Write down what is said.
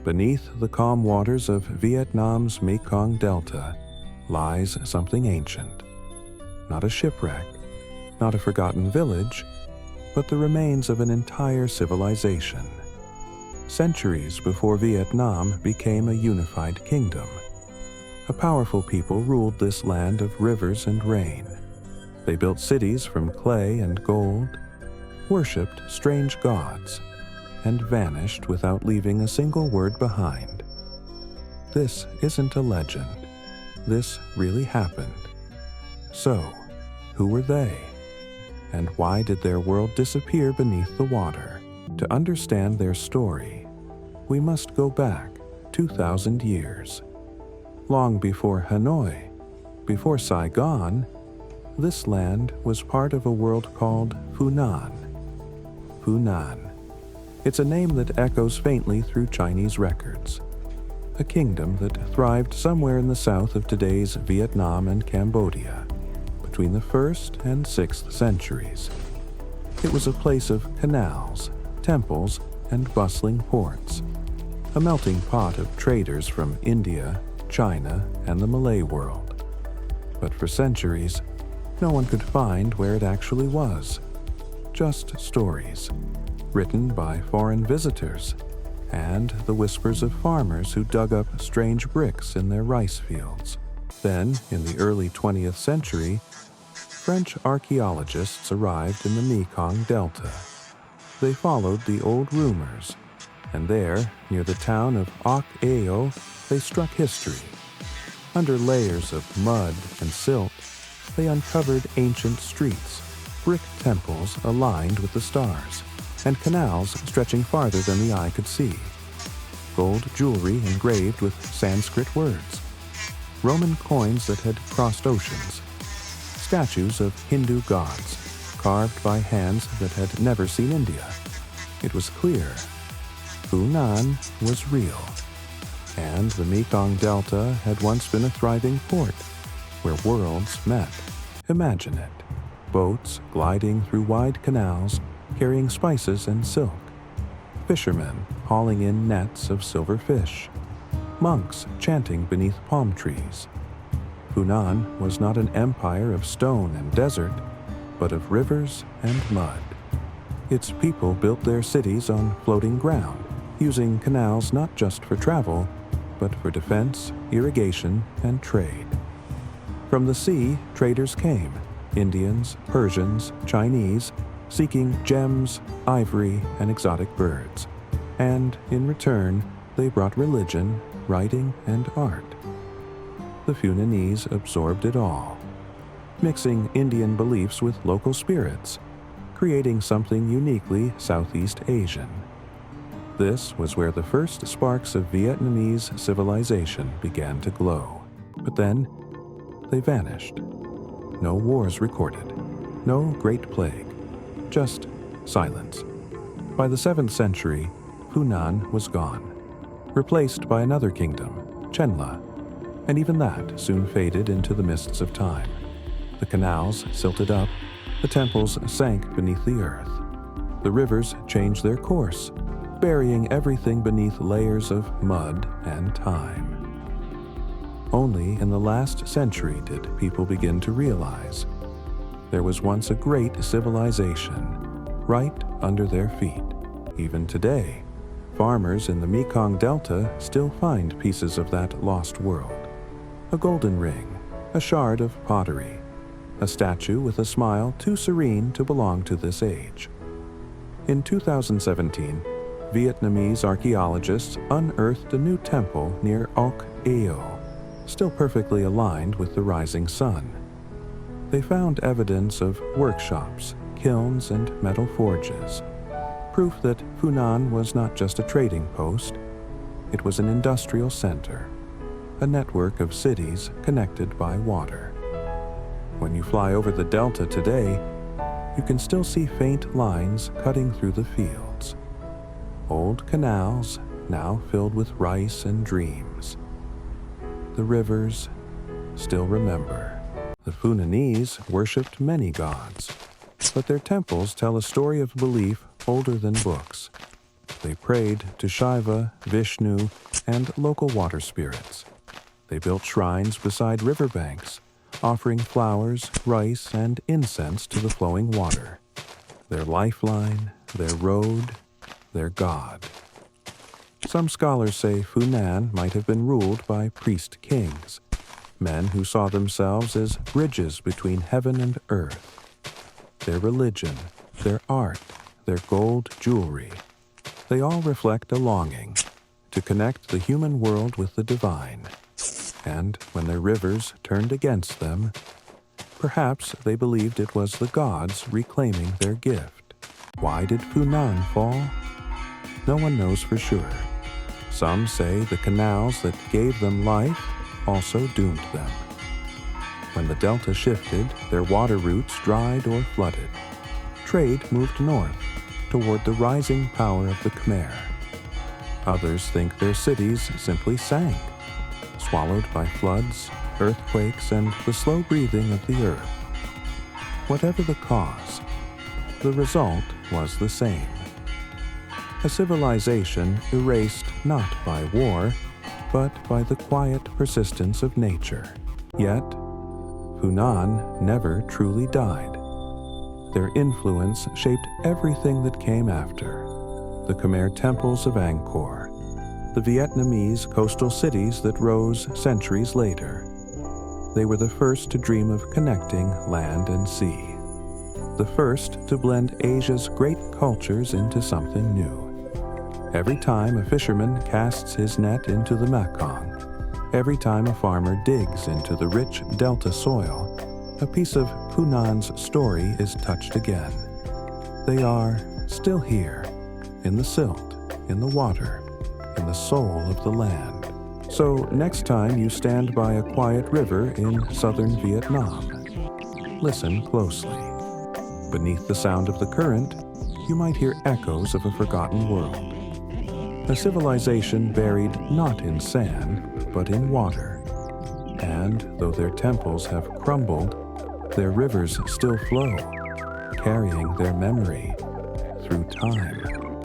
Beneath the calm waters of Vietnam's Mekong Delta lies something ancient. Not a shipwreck, not a forgotten village, but the remains of an entire civilization. Centuries before Vietnam became a unified kingdom, a powerful people ruled this land of rivers and rain. They built cities from clay and gold, worshipped strange gods, and vanished without leaving a single word behind. This isn't a legend. This really happened. So, who were they? And why did their world disappear beneath the water? To understand their story, we must go back 2,000 years. Long before Hanoi, before Saigon, this land was part of a world called Funan. Funan. It's a name that echoes faintly through Chinese records. A kingdom that thrived somewhere in the south of today's Vietnam and Cambodia, between the 1st and 6th centuries. It was a place of canals, temples, and bustling ports, a melting pot of traders from India, China, and the Malay world. But for centuries, no one could find where it actually was. Just stories, written by foreign visitors, and the whispers of farmers who dug up strange bricks in their rice fields. Then, in the early 20th century, French archaeologists arrived in the Mekong Delta. They followed the old rumors, and there, near the town of Archaeology, they struck history. Under layers of mud and silt, they uncovered ancient streets, brick temples aligned with the stars, and canals stretching farther than the eye could see. Gold jewelry engraved with Sanskrit words. Roman coins that had crossed oceans. Statues of Hindu gods, carved by hands that had never seen India. It was clear. Funan was real. And the Mekong Delta had once been a thriving port, where worlds met. Imagine it. Boats gliding through wide canals, carrying spices and silk. Fishermen hauling in nets of silver fish. Monks chanting beneath palm trees. Funan was not an empire of stone and desert, but of rivers and mud. Its people built their cities on floating ground, using canals not just for travel, but for defense, irrigation, and trade. From the sea, traders came, Indians, Persians, Chinese, seeking gems, ivory, and exotic birds. And in return, they brought religion, writing, and art. The Funanese absorbed it all, mixing Indian beliefs with local spirits, creating something uniquely Southeast Asian. This was where the first sparks of Vietnamese civilization began to glow. But then, they vanished. No wars recorded, no Great Plague, just silence. By the 7th century, Funan was gone, replaced by another kingdom, Chenla, and even that soon faded into the mists of time. The canals silted up, the temples sank beneath the earth. The rivers changed their course, burying everything beneath layers of mud and time. Only in the last century did people begin to realize there was once a great civilization right under their feet. Even today, farmers in the Mekong Delta still find pieces of that lost world. A golden ring, a shard of pottery, a statue with a smile too serene to belong to this age. In 2017, Vietnamese archaeologists unearthed a new temple near Ok Eo, still perfectly aligned with the rising sun. They found evidence of workshops, kilns, and metal forges, proof that Funan was not just a trading post, it was an industrial center, a network of cities connected by water. When you fly over the delta today, you can still see faint lines cutting through the fields. Old canals now filled with rice and dreams. The rivers still remember. The Funanese worshipped many gods, but their temples tell a story of belief older than books. They prayed to Shiva, Vishnu, and local water spirits. They built shrines beside riverbanks, offering flowers, rice, and incense to the flowing water. Their lifeline, their road, their god. Some scholars say Funan might have been ruled by priest kings, men who saw themselves as bridges between heaven and earth. Their religion, their art, their gold jewelry, they all reflect a longing to connect the human world with the divine. And when their rivers turned against them, perhaps they believed it was the gods reclaiming their gift. Why did Funan fall? No one knows for sure. Some say the canals that gave them life also doomed them. When the delta shifted, their water routes dried or flooded. Trade moved north, toward the rising power of the Khmer. Others think their cities simply sank, swallowed by floods, earthquakes, and the slow breathing of the earth. Whatever the cause, the result was the same. A civilization erased not by war, but by the quiet persistence of nature. Yet, Funan never truly died. Their influence shaped everything that came after. The Khmer temples of Angkor, the Vietnamese coastal cities that rose centuries later. They were the first to dream of connecting land and sea, the first to blend Asia's great cultures into something new. Every time a fisherman casts his net into the Mekong, every time a farmer digs into the rich delta soil, a piece of Funan's story is touched again. They are still here, in the silt, in the water, in the soul of the land. So next time you stand by a quiet river in southern Vietnam, listen closely. Beneath the sound of the current, you might hear echoes of a forgotten world. A civilization buried not in sand, but in water. And though their temples have crumbled, their rivers still flow, carrying their memory through time.